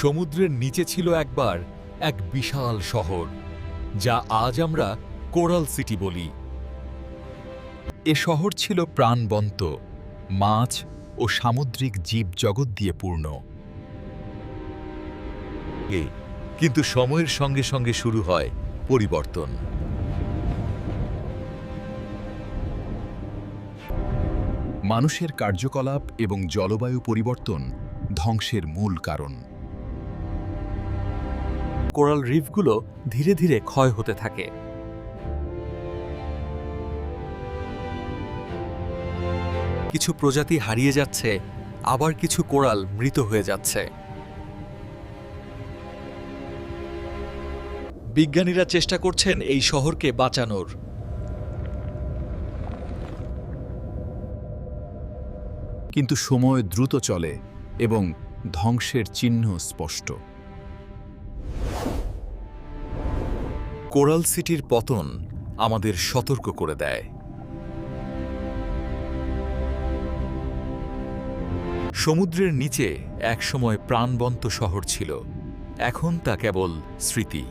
সমুদ্রের নিচে ছিল একবার এক বিশাল শহর, যা আজ আমরা কোরাল সিটি বলি। এ শহর ছিল প্রাণবন্ত, মাছ ও সামুদ্রিক জীবজগৎ দিয়ে পূর্ণ। কিন্তু সময়ের সঙ্গে সঙ্গে শুরু হয় পরিবর্তন। মানুষের কার্যকলাপ এবং জলবায়ু পরিবর্তন ধ্বংসের মূল কারণ। কোরাল রিফগুলো ধীরে ধীরে ক্ষয় হতে থাকে। কিছু প্রজাতি হারিয়ে যাচ্ছে, আবার কিছু কোরাল মৃত হয়ে যাচ্ছে। বিজ্ঞানীরা চেষ্টা করছেন এই শহরকে বাঁচানোর। কিন্তু সময় দ্রুত চলে এবং ধ্বংসের চিহ্ন স্পষ্ট। কোরাল সিটির পতন আমাদের সতর্ক করে দেয়। সমুদ্রের নিচে একসময় প্রাণবন্ত শহর ছিল, এখন তা কেবল স্মৃতি।